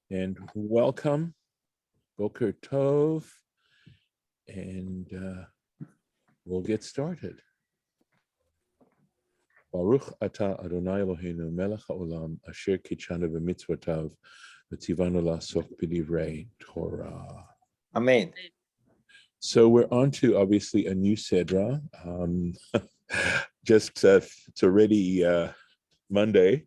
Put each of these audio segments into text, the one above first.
And welcome, Boker Tov, and we'll get started. Baruch atah Adonai Eloheinu melech haolam asher kitshanu b'mitzvotav v'tzivanu la'asok b'divrei Torah. Amen. So we're on to obviously a new Sedra. It's already Monday,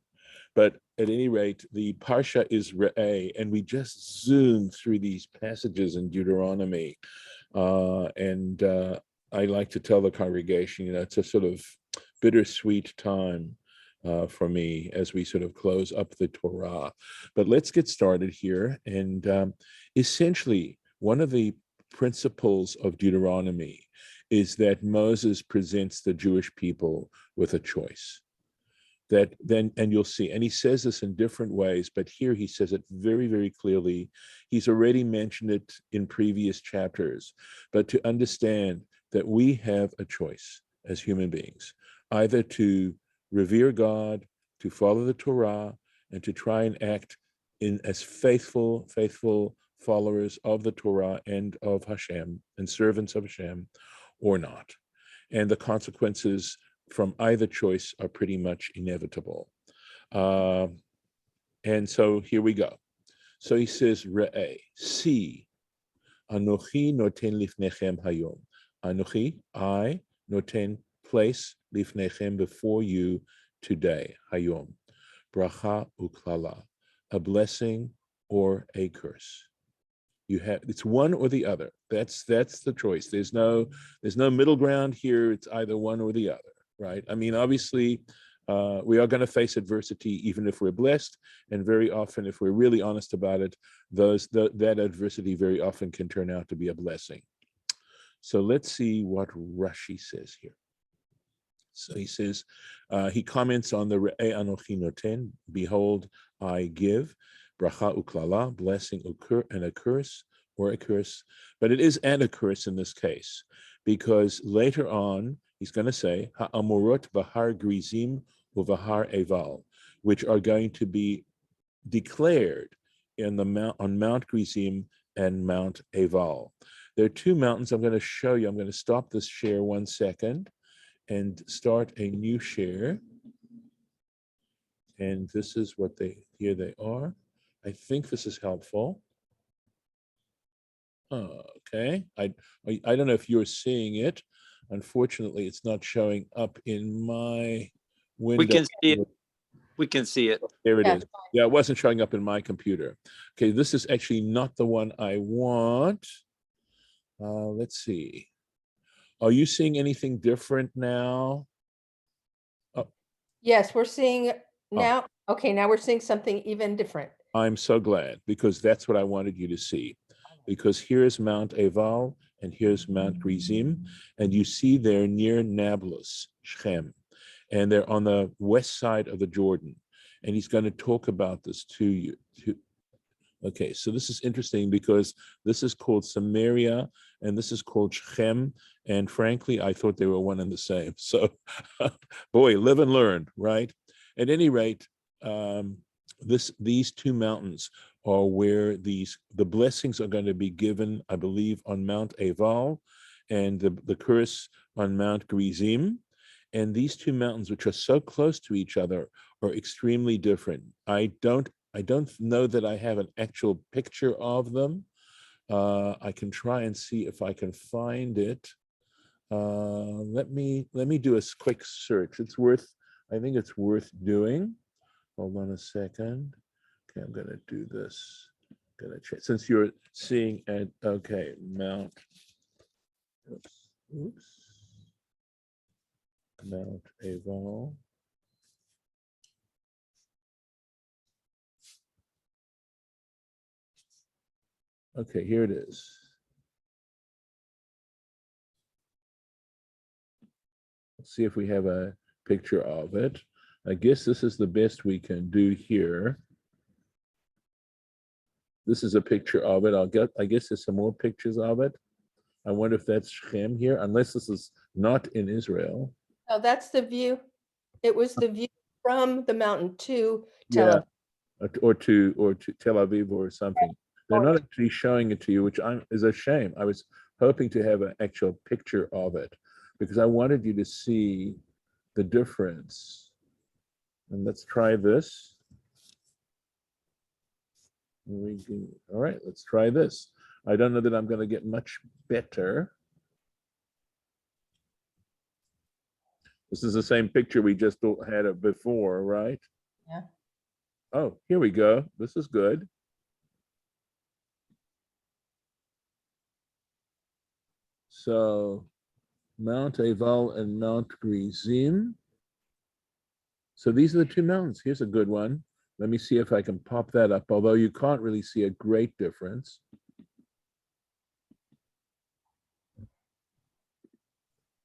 but at any rate, the Parsha is Re'eh, and we just zoomed through these passages in Deuteronomy. And I like to tell the congregation, it's a sort of bittersweet time for me as we sort of close up the Torah. But let's get started here. And essentially, one of the principles of Deuteronomy is that Moses presents the Jewish people with a choice. And you'll see, and he says this in different ways, but here he says it very, very clearly. He's already mentioned it in previous chapters, but to understand that we have a choice as human beings, either to revere God, to follow the Torah, and to try and act as faithful followers of the Torah and of Hashem and servants of Hashem, or not. And the consequences from either choice are pretty much inevitable. And so here we go. So he says, Re'eh, see, Anochi noten lifnechem hayom. Anochi, I, noten, place, lifnechem, before you today, hayom. Bracha uklala, a blessing or a curse. It's one or the other. That's the choice. There's no middle ground here. It's either one or the other. Right? I mean, obviously, we are going to face adversity, even if we're blessed, and very often, if we're really honest about it, that adversity very often can turn out to be a blessing. So let's see what Rashi says here. So he says, he comments on the Re'eh Anochi Noten, behold, I give, bracha uklala, blessing and a curse, or a curse, but it is and a curse in this case, because later on, he's going to say, Ha'amorot v'har grizim u'v'har eval, which are going to be declared on Mount Grizim and Mount Eval. There are two mountains I'm going to show you. I'm going to stop this share 1 second and start a new share. And this is what here they are. I think this is helpful. Okay. I don't know if you're seeing it. Unfortunately, it's not showing up in my window. We can see it. We can see it. There it is. Yeah, it wasn't showing up in my computer. Okay, this is actually not the one I want. Let's see. Are you seeing anything different now? Oh. Yes, we're seeing now. Oh. Okay, now we're seeing something even different. I'm so glad, because that's what I wanted you to see. Because here's Mount Eval and here's Mount Grizim, and you see they're near Nablus, Shechem, and they're on the west side of the Jordan. And he's going to talk about this to you. Okay, so this is interesting because this is called Samaria and this is called Shechem. And frankly, I thought they were one and the same. So, boy, live and learn, right? At any rate, these two mountains are where the blessings are going to be given, I believe, on Mount Eval, and the curse on Mount Grizim. And these two mountains, which are so close to each other, are extremely different. I don't know that I have an actual picture of them. I can try and see if I can find it. Let me do a quick search. I think it's worth doing. Hold on a second. Okay, I'm gonna do this. Gonna check, since you're seeing at, okay, Mount, oops, Mount Eval. Okay, here it is. Let's see if we have a picture of it. I guess this is the best we can do here. This is a picture of it. I guess there's some more pictures of it. I wonder if that's Shechem here, unless this is not in Israel. Oh, that's the view. It was the view from the mountain to Tel Aviv. or to Tel Aviv or something. They're not actually showing it to you, which is a shame. I was hoping to have an actual picture of it because I wanted you to see the difference. And let's try this. All right, let's try this. I don't know that I'm going to get much better. This is the same picture we just had it before, right? Yeah. Oh, here we go. This is good. So Mount Eval and Mount Gerizim. So these are the two mountains. Here's a good one. Let me see if I can pop that up, although you can't really see a great difference.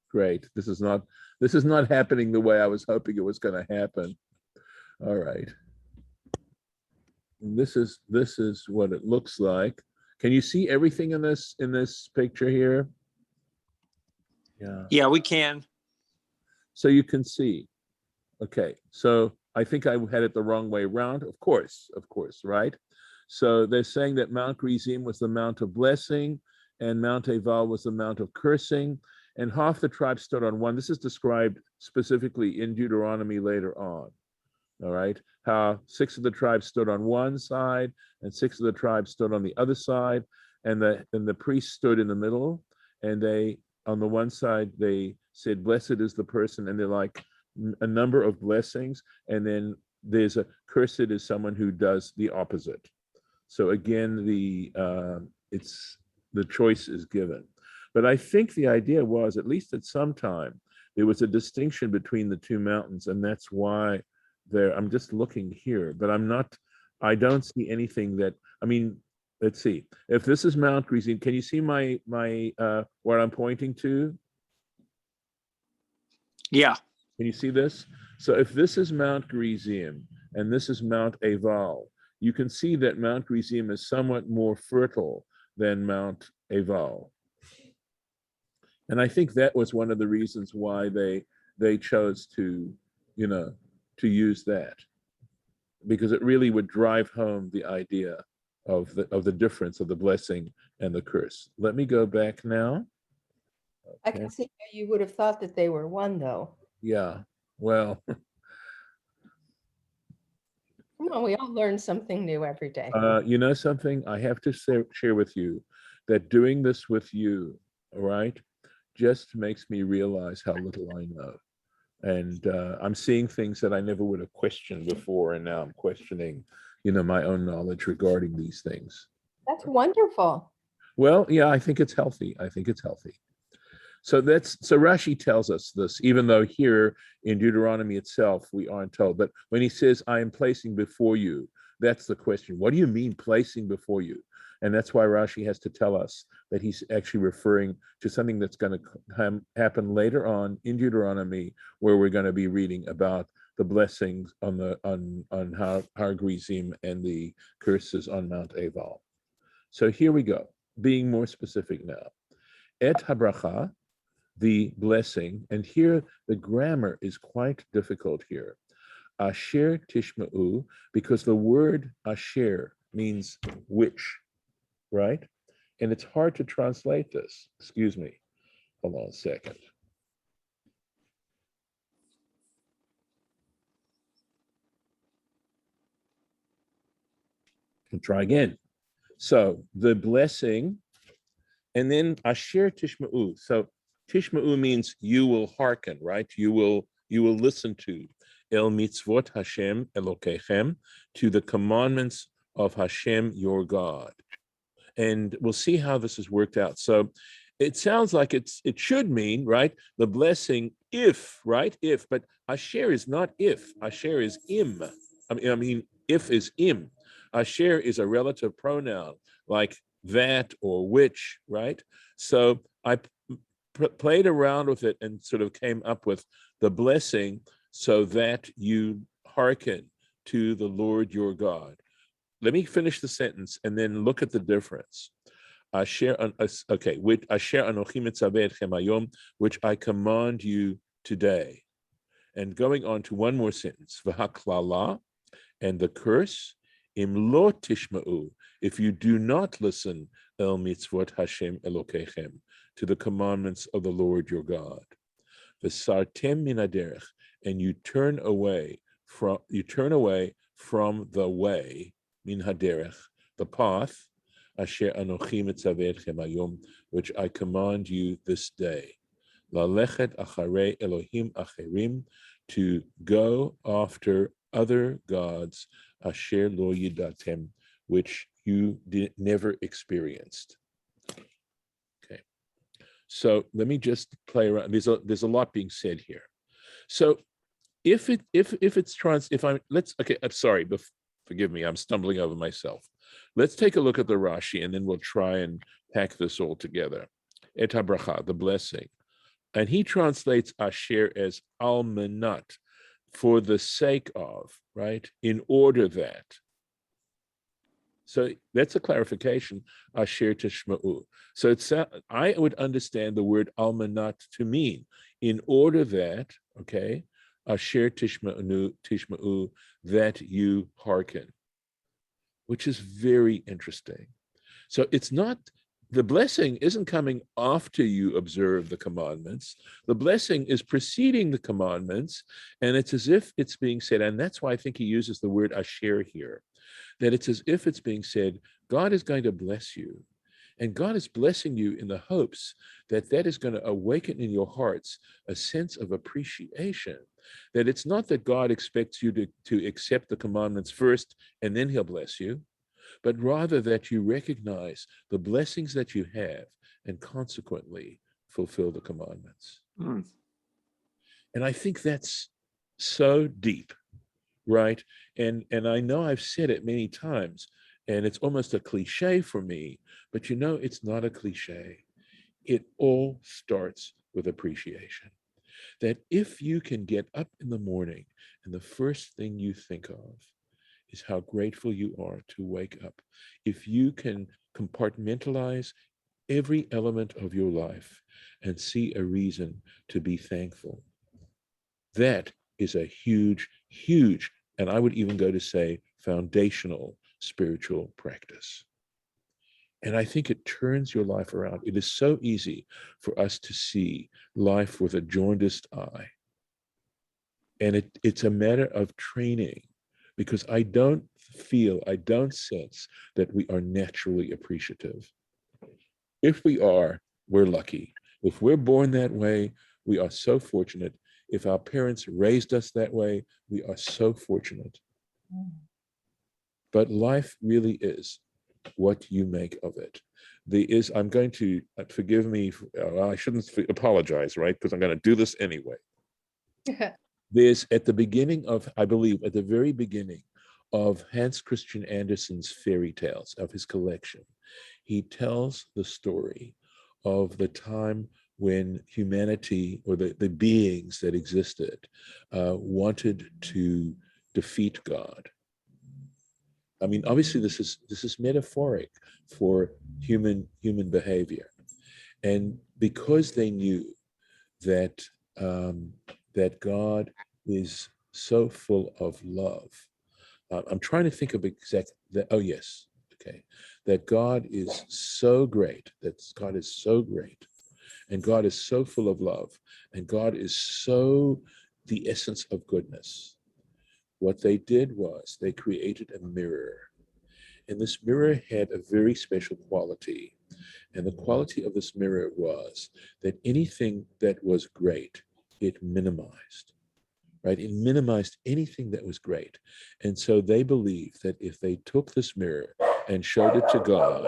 Great. This is not happening the way I was hoping it was going to happen. All right. And this is what it looks like. Can you see everything in this picture here? Yeah. Yeah, we can. So you can see. Okay. So I think I had it the wrong way around. Of course, right? So they're saying that Mount Gerizim was the mount of blessing and Mount Eval was the mount of cursing. And half the tribes stood on one. This is described specifically in Deuteronomy later on. All right. How 6 of the tribes stood on one side and 6 of the tribes stood on the other side. And the priests stood in the middle. And they, on the one side, they said, blessed is the person. And they're like a number of blessings. And then there's a cursed is someone who does the opposite. So again, the choice is given. But I think the idea was, at least at some time, there was a distinction between the two mountains, and that's why I'm just looking here, but I don't see anything that, I mean, let's see. If this is Mount Gerizim, can you see my what I'm pointing to? Yeah. Can you see this? So if this is Mount Gerizim and this is Mount Eval, you can see that Mount Gerizim is somewhat more fertile than Mount Eval. And I think that was one of the reasons why they chose to use that, because it really would drive home the idea of the difference of the blessing and the curse. Let me go back now. Okay. I can see how you would have thought that they were one, though. Yeah, well. Come on, we all learn something new every day. You know something? I have to share with you that doing this with you, all right, just makes me realize how little I know. And I'm seeing things that I never would have questioned before, and now I'm questioning, my own knowledge regarding these things. That's wonderful. Well, yeah, I think it's healthy. So Rashi tells us this, even though here in Deuteronomy itself, we aren't told. But when he says, I am placing before you, that's the question. What do you mean placing before you? And that's why Rashi has to tell us that he's actually referring to something that's going to happen later on in Deuteronomy, where we're going to be reading about the blessings on Har Gerizim and the curses on Mount Eval. So here we go, being more specific now. Et habracha, the blessing, and here the grammar is quite difficult here. Asher tishma'u, because the word asher means which, right? And it's hard to translate this. Excuse me. Hold on a second. And try again. So the blessing, and then asher tishma'u. So tishma'u means you will hearken, right? You will listen to el mitzvot Hashem Elokechem, to the commandments of Hashem your God. And we'll see how this is worked out. So it sounds like it should mean, right, the blessing if, right, if, but asher is not if, asher is im. I mean, if is im. Asher is a relative pronoun, like that or which, right? So I played around with it and sort of came up with the blessing so that you hearken to the Lord your God. Let me finish the sentence and then look at the difference. Asher anochi mitzaveh etchem hayom, which I command you today. And going on to one more sentence, v'haklala, and the curse, Im lo tishma'u, if you do not listen, el mitzvot Hashem Elokechem, to the commandments of the Lord your God. V'sartem min haderech, and you turn away from the way, min haderech, the path, asher anochi mitzaveh etchem hayom, which I command you this day. Lalechet acharei Elohim acherim, to go after other gods, asher lo yidatem, which you never experienced. Okay, so let me just play around. There's a lot being said here. So I'm sorry, but forgive me, I'm stumbling over myself. Let's take a look at the Rashi, and then we'll try and pack this all together. Et habracha, the blessing. And he translates asher as almanat, for the sake of, right? In order that. So that's a clarification, asher tishma'u. So I would understand the word almanat to mean, in order that, okay, asher tishma'u, that you hearken, which is very interesting. So it's not, the blessing isn't coming after you observe the commandments. The blessing is preceding the commandments, and it's as if it's being said, and that's why I think he uses the word asher here, that it's as if it's being said, God is going to bless you, and God is blessing you in the hopes that that is going to awaken in your hearts a sense of appreciation, that it's not that God expects you to accept the commandments first and then he'll bless you, but rather that you recognize the blessings that you have and consequently fulfill the commandments. And I think that's so deep, right? And I know I've said it many times, and it's almost a cliche for me, but you know, it's not a cliche. It all starts with appreciation. That if you can get up in the morning and the first thing you think of is how grateful you are to wake up, if you can compartmentalize every element of your life and see a reason to be thankful, that is a huge, huge, and I would even go to say foundational spiritual practice. And I think it turns your life around. It is so easy for us to see life with a jaundiced eye. And it's a matter of training, because I don't sense that we are naturally appreciative. If we are, we're lucky. If we're born that way, we are so fortunate. If our parents raised us that way, we are so fortunate. But life really is what you make of it. I'm going to, forgive me, I shouldn't apologize, right? Because I'm going to do this anyway. There's at the beginning of, I believe, at the very beginning of Hans Christian Andersen's fairy tales, of his collection, he tells the story of the time when humanity, or the beings that existed, wanted to defeat God. I mean, obviously, this is metaphoric for human behavior, and because they knew that that God is so full of love. I'm trying to think of oh yes, okay, that God is so great, and God is so full of love, and God is so the essence of goodness. What they did was they created a mirror, and this mirror had a very special quality, and the quality of this mirror was that anything that was great, it minimized. Right? It minimized anything that was great. And so they believed that if they took this mirror and showed it to God,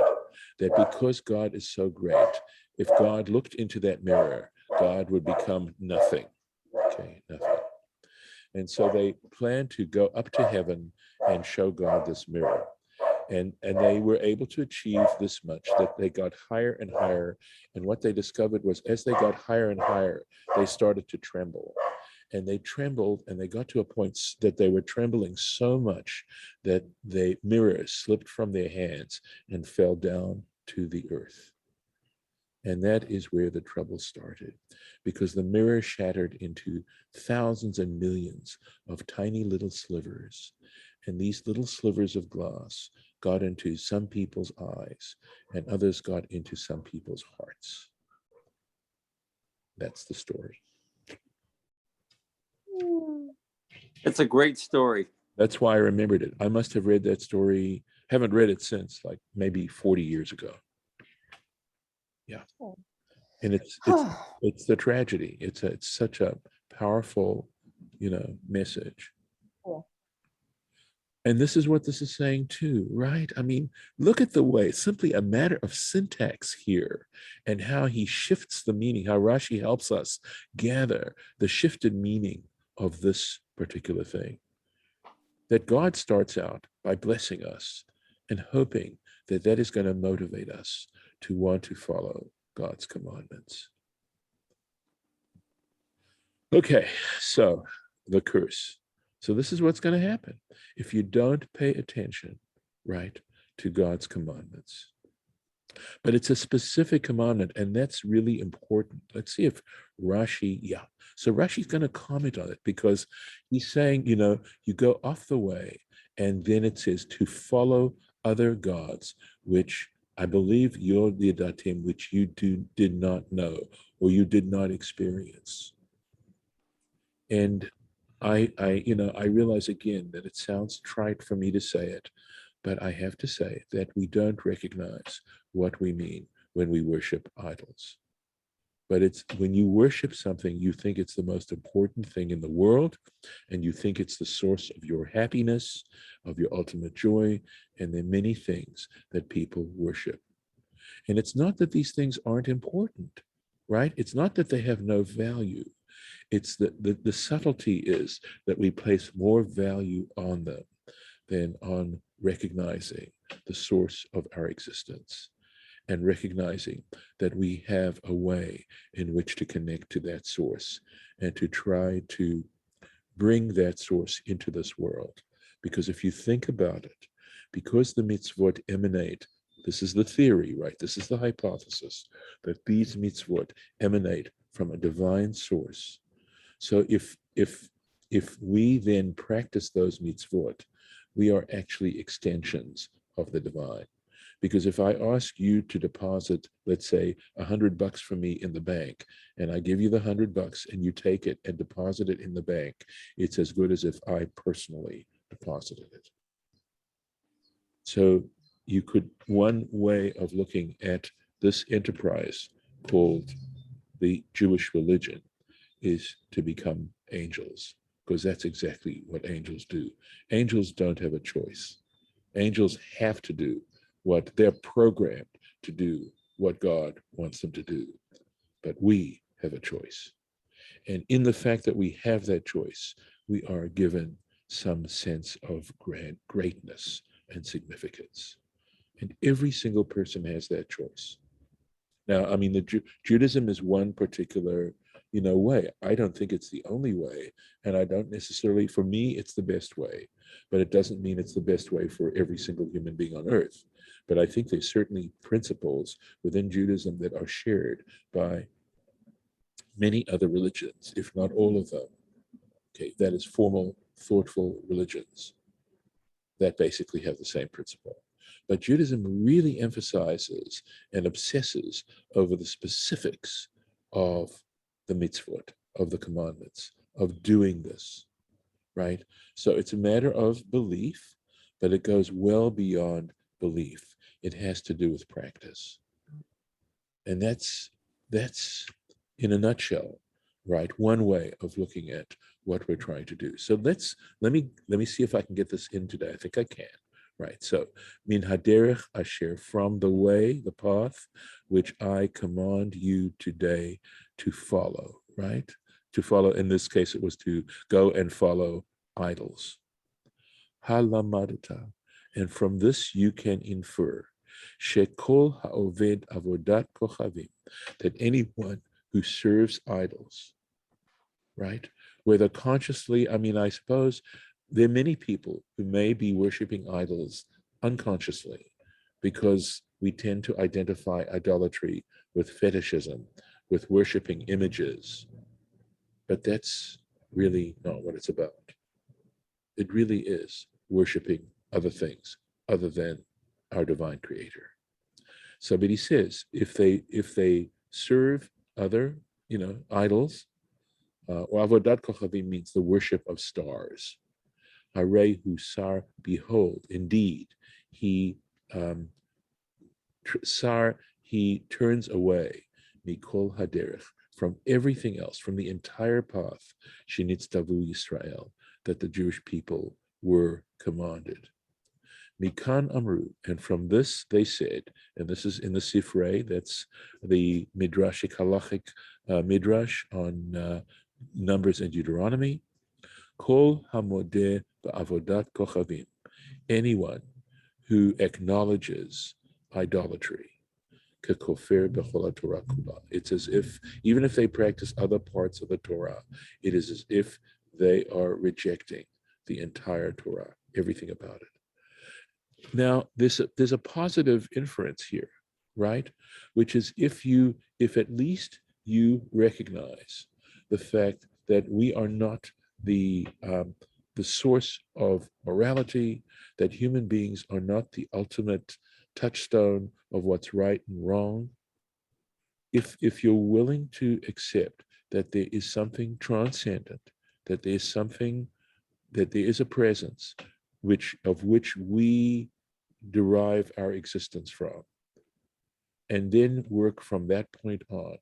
that because God is so great, if God looked into that mirror, God would become nothing. Okay, nothing. And so they planned to go up to heaven and show God this mirror. And they were able to achieve this much, that they got higher and higher. And what they discovered was, as they got higher and higher, they started to tremble. And they trembled, and they got to a point that they were trembling so much that the mirror slipped from their hands and fell down to the earth. And that is where the trouble started, because the mirror shattered into thousands and millions of tiny little slivers. And these little slivers of glass got into some people's eyes, and others got into some people's hearts. That's the story. It's a great story. That's why I remembered it. I must have read that story, haven't read it since, like maybe 40 years ago. Yeah. And it's the tragedy. It's such a powerful, message. Yeah. And this is what this is saying too, right? I mean, look at the way, it's simply a matter of syntax here and how he shifts the meaning, how Rashi helps us gather the shifted meaning of this particular thing. That God starts out by blessing us and hoping that that is going to motivate us to want to follow God's commandments. Okay, so the curse. So this is what's going to happen if you don't pay attention, right, to God's commandments. But it's a specific commandment, and that's really important. Let's see if Rashi, So Rashi's going to comment on it because he's saying, you go off the way, and then it says to follow other gods, which I believe Yod-Yadatim, which you did not know or you did not experience. And I realize again that it sounds trite for me to say it, but I have to say that we don't recognize what we mean when we worship idols. But it's when you worship something, you think it's the most important thing in the world, and you think it's the source of your happiness, of your ultimate joy, and there are many things that people worship. And it's not that these things aren't important, right? It's not that they have no value. It's that the subtlety is that we place more value on them than on recognizing the source of our existence and recognizing that we have a way in which to connect to that source and to try to bring that source into this world. Because if you think about it, because the mitzvot emanate, this is the theory, right? This is the hypothesis, that these mitzvot emanate from a divine source. So if we then practice those mitzvot, we are actually extensions of the divine. Because if I ask you to deposit, let's say, $100 for me in the bank, and I give you the $100 and you take it and deposit it in the bank, it's as good as if I personally deposited it. So one way of looking at this enterprise called the Jewish religion is to become angels, because that's exactly what angels do. Angels don't have a choice. Angels have to do what they're programmed to do, what God wants them to do. But we have a choice. And in the fact that we have that choice, we are given some sense of greatness and significance. And every single person has that choice. Now, I mean, Judaism is one particular, way. I don't think it's the only way, and I don't necessarily, for me, it's the best way, but it doesn't mean it's the best way for every single human being on earth. But I think there's certainly principles within Judaism that are shared by many other religions, if not all of them. Okay, that is formal, thoughtful religions that basically have the same principle. But Judaism really emphasizes and obsesses over the specifics of the mitzvot, of the commandments, of doing this, right? So it's a matter of belief, but it goes well beyond belief. It has to do with practice. And that's in a nutshell, right? One way of looking at what we're trying to do. So let me see if I can get this in today. I think I can. Right, so min haderech asher, from the way, the path, which I command you today to follow, right? To follow, in this case, it was to go and follow idols. Halamadata, and from this you can infer, shekol haoved avodat kochavim, that anyone who serves idols, right? Whether consciously, I suppose, there are many people who may be worshiping idols unconsciously because we tend to identify idolatry with fetishism, with worshiping images. But that's really not what it's about. It really is worshiping other things other than our divine creator. So, but he says, if they serve other, idols, or avodat kochavim means the worship of stars. Harei husar, behold, indeed, he he turns away mikol haderech, from everything else, from the entire path shenitztavu Yisrael, that the Jewish people were commanded. Mikan Amru, and from this they said, and this is in the Sifrei, that's the Midrashic halachic Midrash on Numbers and Deuteronomy. Kol hamodeh ba'avodat kochavim, anyone who acknowledges idolatry, kekofer b'chol Torah kula. It's as if, even if they practice other parts of the Torah, it is as if they are rejecting the entire Torah, everything about it. Now, there's a positive inference here, right? Which is if at least you recognize the fact that we are not the source of morality, that human beings are not the ultimate touchstone of what's right and wrong. If you're willing to accept that there is something transcendent, that there is a presence of which we derive our existence from, and then work from that point on,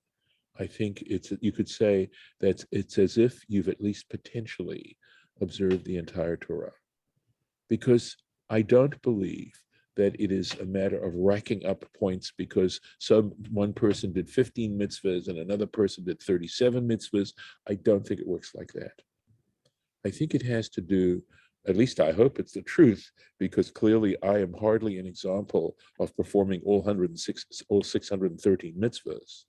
I think you could say that it's as if you've at least potentially observed the entire Torah. Because I don't believe that it is a matter of racking up points because one person did 15 mitzvahs and another person did 37 mitzvahs. I don't think it works like that. I think it has to do, at least I hope it's the truth, because clearly I am hardly an example of performing all 613 mitzvahs.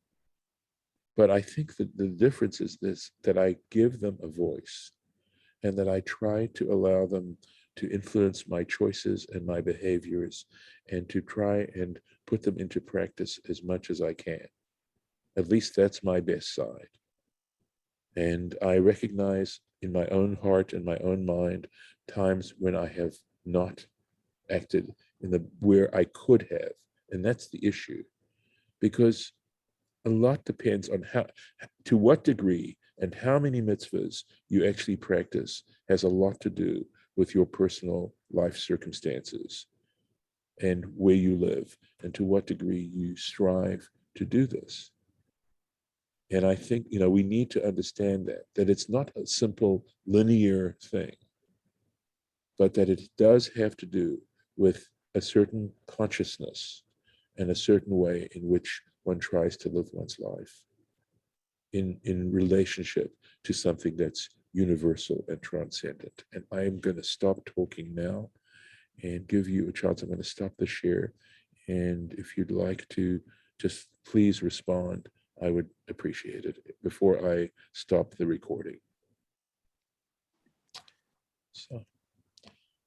But I think that the difference is this, that I give them a voice and that I try to allow them to influence my choices and my behaviors and to try and put them into practice as much as I can. At least that's my best side. And I recognize in my own heart and my own mind times when I have not acted where I could have. And that's the issue. Because a lot depends on to what degree and how many mitzvahs you actually practice has a lot to do with your personal life circumstances and where you live, and to what degree you strive to do this. And I think, we need to understand that it's not a simple linear thing, but that it does have to do with a certain consciousness and a certain way in which one tries to live one's life in relationship to something that's universal and transcendent. And I am going to stop talking now and give you a chance. I'm going to stop the share. And if you'd like to just please respond, I would appreciate it before I stop the recording. So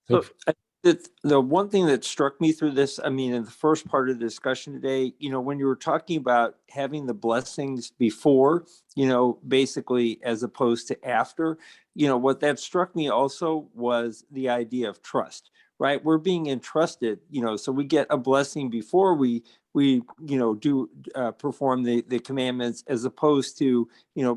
I think that the one thing that struck me through this, in the first part of the discussion today, when you were talking about having the blessings before, basically as opposed to after, what that struck me also was the idea of trust, right? We're being entrusted, so we get a blessing before we do perform the commandments, as opposed to,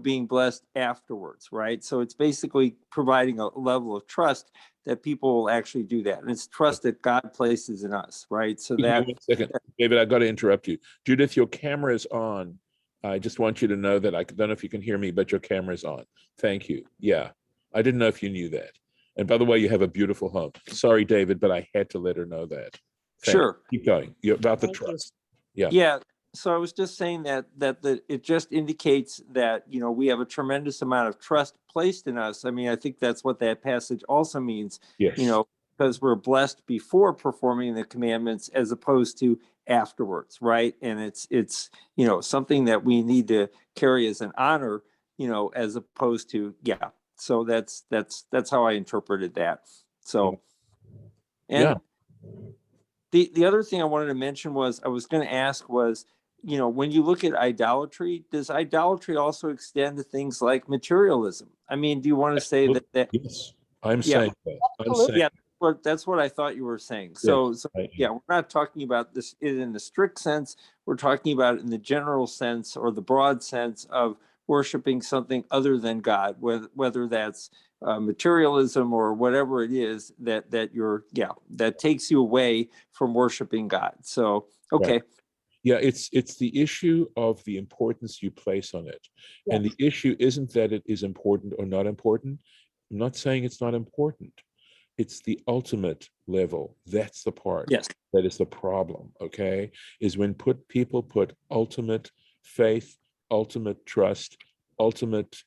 being blessed afterwards, right? So it's basically providing a level of trust that people will actually do that. And it's trust that God places in us, right? So that— 1 second, David, I got to interrupt you. Judith, your camera is on. I just want you to know that I don't know if you can hear me, but your camera is on. Thank you. Yeah, I didn't know if you knew that. And by the way, you have a beautiful home. Sorry, David, but I had to let her know that. Sure. Keep going. You're about the trust. Yeah. Yeah. So I was just saying that it just indicates that, we have a tremendous amount of trust placed in us. I think that's what that passage also means, Yes. because we're blessed before performing the commandments as opposed to afterwards, right? And it's something that we need to carry as an honor, as opposed to, yeah. So that's how I interpreted that. So, and the other thing I wanted to mention was, I was going to ask was, when you look at idolatry, does idolatry also extend to things like materialism? Do you want to say that? Yes, I'm saying that. I'm saying. Yeah, that's what I thought you were saying. Yes, So yeah, we're not talking about this in the strict sense. We're talking about it in the general sense or the broad sense of worshiping something other than God, whether that's materialism or whatever it is that that takes you away from worshiping God. So okay. Right. Yeah, it's the issue of the importance you place on it. Yes. And the issue isn't that it is important or not important. I'm not saying it's not important. It's the ultimate level. That's the part Yes. that is the problem, okay? Is when people put ultimate faith, ultimate trust, ultimate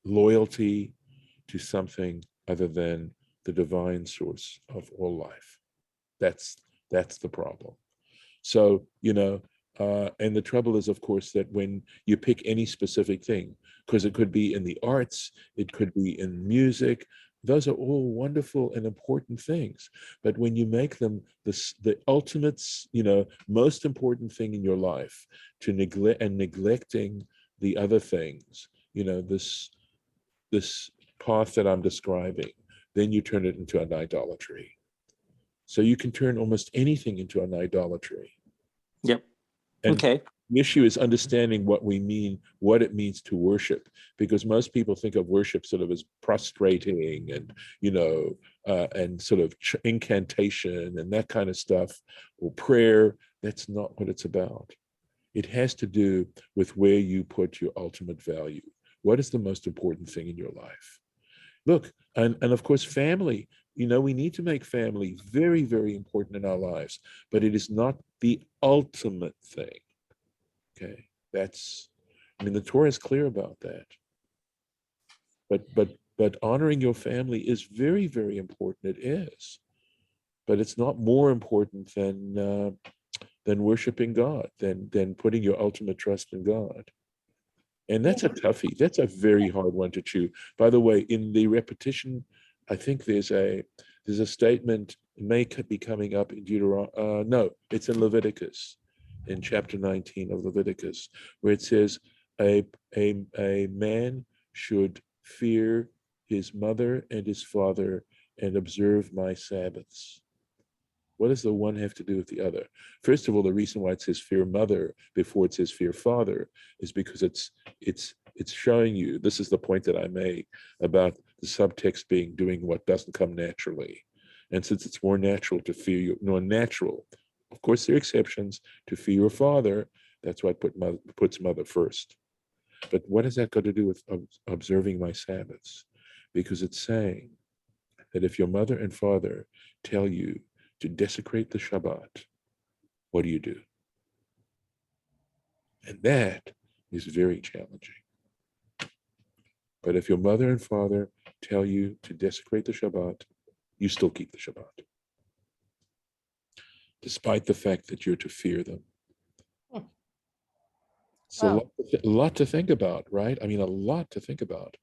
loyalty to something other than the divine source of all life. That's the problem. So, and the trouble is, of course, that when you pick any specific thing, because it could be in the arts, it could be in music, those are all wonderful and important things. But when you make them the ultimate, most important thing in your life, to neglecting the other things, this path that I'm describing, then you turn it into an idolatry. So you can turn almost anything into an idolatry. Yep. And okay. the issue is understanding what it means to worship, because most people think of worship sort of as prostrating and, and sort of incantation and that kind of stuff, or prayer. That's not what it's about. It has to do with where you put your ultimate value. What is the most important thing in your life? Look, and of course, family, we need to make family very, very important in our lives, but it is not the ultimate thing. Okay, the Torah is clear about that. But honoring your family is very, very important. It is, but it's not more important than worshiping God, than putting your ultimate trust in God. And that's a toughie. That's a very hard one to chew. By the way, in the repetition, I think there's a statement, it may be coming up in Deuteronomy. No, it's in Leviticus, in chapter 19 of Leviticus, where it says a man should fear his mother and his father and observe my Sabbaths. What does the one have to do with the other? First of all, the reason why it says fear mother before it says fear father is because it's showing you, this is the point that I make about the subtext being doing what doesn't come naturally. And since it's more natural to fear you, natural, of course there are exceptions, to fear your father, that's why it puts mother first. But what has that got to do with observing my Sabbaths? Because it's saying that if your mother and father tell you to desecrate the Shabbat, what do you do? And that is very challenging. But if your mother and father tell you to desecrate the Shabbat, you still keep the Shabbat, despite the fact that you're to fear them. It's a lot to think about, right? I mean, a lot to think about.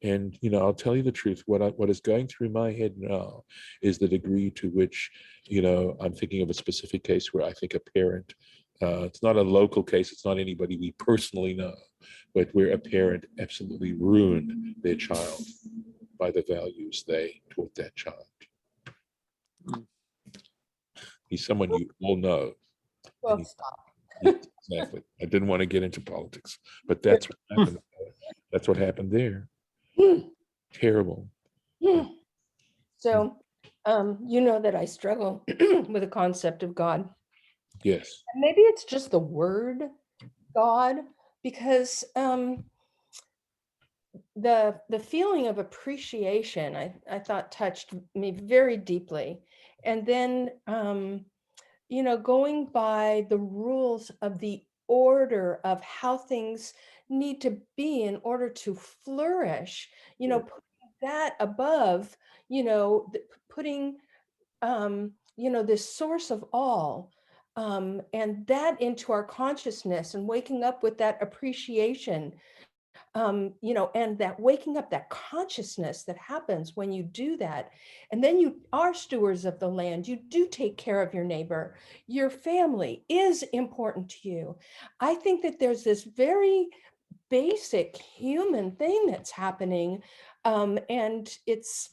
And, I'll tell you the truth. What is going through my head now is the degree to which, I'm thinking of a specific case where I think a parent, it's not a local case, it's not anybody we personally know, but where a parent absolutely ruined their child by the values they taught that child. He's someone you all know. Well, stop. Exactly. I didn't want to get into politics, but that's what happened. That's what happened there. Terrible. So, you know that I struggle with the concept of God. Yes. And maybe it's just the word God, because the feeling of appreciation, I thought touched me very deeply. And then, going by the rules of the order of how things need to be in order to flourish, putting that above, putting, this source of all, and that into our consciousness, and waking up with that appreciation, and that waking up, that consciousness that happens when you do that. And then you are stewards of the land. You do take care of your neighbor. Your family is important to you. I think that there's this very basic human thing that's happening. And it's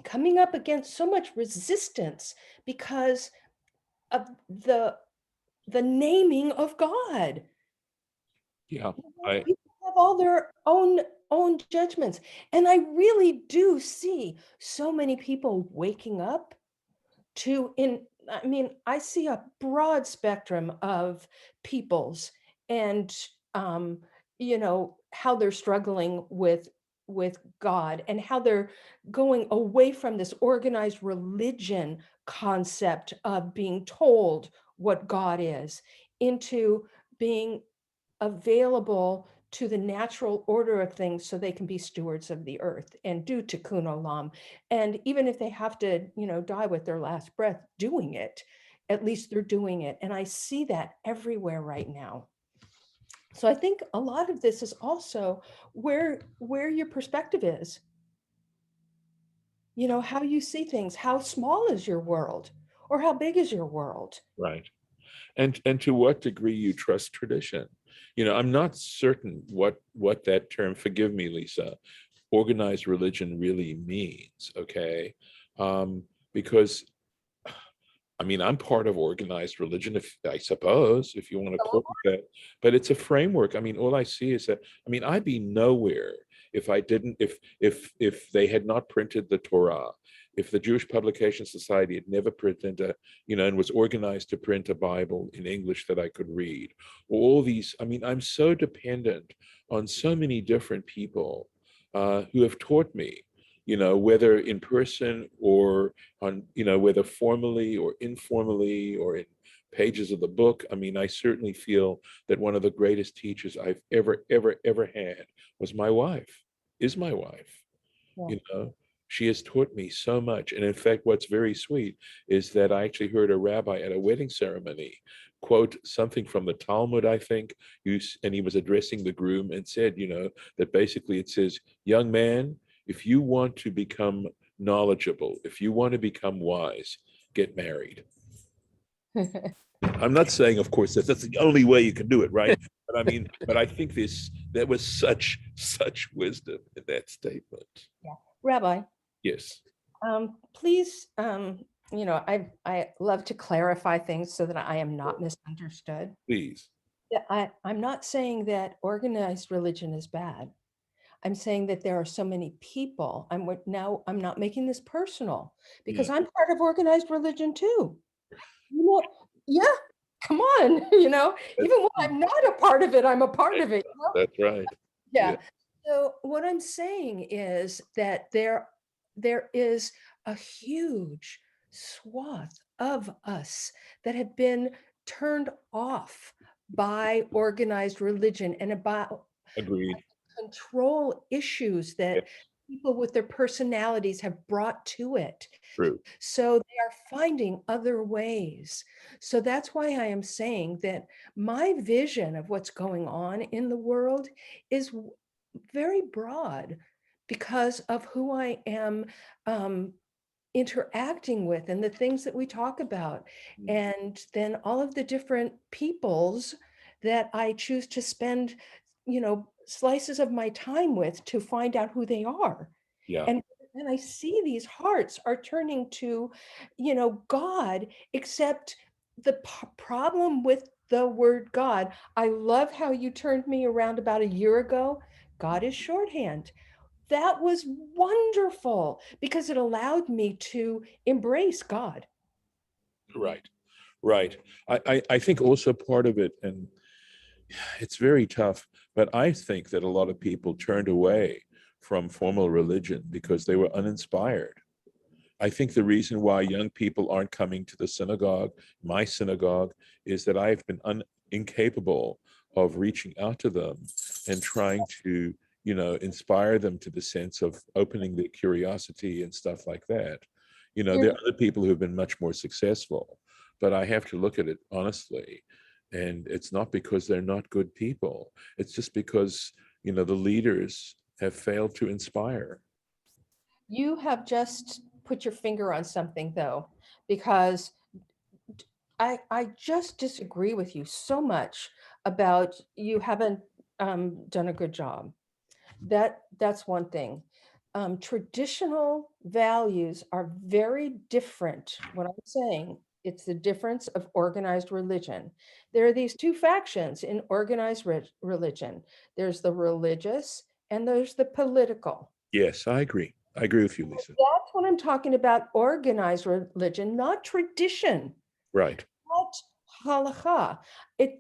coming up against so much resistance because of the naming of God. Yeah, People have all their own judgments. And I really do see so many people waking up I see a broad spectrum of peoples and how they're struggling with God and how they're going away from this organized religion concept of being told what God is into being available to the natural order of things so they can be stewards of the earth and do tikkun olam. And even if they have to, die with their last breath doing it, at least they're doing it. And I see that everywhere right now. So I think a lot of this is also where your perspective is, how you see things. How small is your world, or how big is your world? right. And to what degree you trust tradition. I'm not certain what that term, forgive me, Lisa, organized religion really means, okay? Because I'm part of organized religion, if I suppose, if you want to call it that, but it's a framework. All I see is that, I'd be nowhere if I didn't, if they had not printed the Torah, if the Jewish Publication Society had never printed and was organized to print a Bible in English that I could read. All these, I'm so dependent on so many different people who have taught me, whether in person or on, whether formally or informally or in pages of the book. I certainly feel that one of the greatest teachers I've ever had was my wife, is my wife. Yeah. She has taught me so much. And in fact, what's very sweet is that I actually heard a rabbi at a wedding ceremony quote something from the Talmud, I think, and he was addressing the groom and said, that basically it says, young man, if you want to become knowledgeable, if you want to become wise, get married. I'm not saying, of course, that that's the only way you can do it, right? But I think there was such wisdom in that statement. Yeah. Rabbi, Yes. please, I love to clarify things so that I am not misunderstood. Please. Yeah, I'm not saying that organized religion is bad. I'm saying that there are so many people. I'm not making this personal because Yeah. I'm part of organized religion too. Yeah, come on, even when I'm not a part of it, I'm a part of it. That's right. Yeah. So what I'm saying is that there is a huge swath of us that have been turned off by organized religion and about Agreed. control issues Yeah, that people with their personalities have brought to it. true. So they are finding other ways. So that's why I am saying that my vision of what's going on in the world is very broad because of who I am interacting with and the things that we talk about. And then all of the different peoples that I choose to spend, slices of my time with to find out who they are. Yeah. And then I see these hearts are turning to, God, except the problem with the word God. I love how you turned me around about a year ago. God is shorthand. That was wonderful because it allowed me to embrace God. Right. Right. I think also part of it, and it's very tough, but I think that a lot of people turned away from formal religion because they were uninspired. I think the reason why young people aren't coming to the synagogue, my synagogue, is that I've been incapable of reaching out to them and trying to, inspire them to the sense of opening their curiosity and stuff like that. There are other people who have been much more successful, but I have to look at it honestly. And it's not because they're not good people. It's just because, the leaders have failed to inspire. You have just put your finger on something though, because I just disagree with you so much about you haven't done a good job. That's one thing. traditional values are very different. What I'm saying, it's the difference of organized religion. There are these two factions in organized religion. There's the religious and there's the political. Yes, I agree. I agree with you, Lisa. That's what I'm talking about, organized religion, not tradition, Right. not halakha.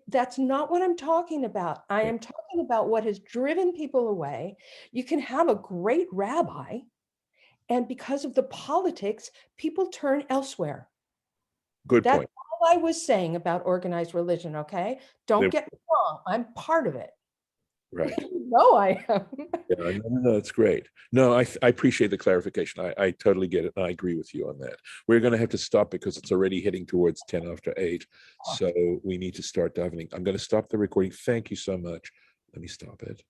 That's not what I'm talking about. I am talking about what has driven people away. You can have a great rabbi, and because of the politics, people turn elsewhere. Good That's point. all I was saying about organized religion, okay? Don't get me wrong, I'm part of it. Right. No, I am. Yeah, no, that's great. No, I appreciate the clarification. I totally get it. And I agree with you on that. We're going to have to stop because it's already heading towards 10 after 8. So we need to start davening. I'm going to stop the recording. Thank you so much. Let me stop it.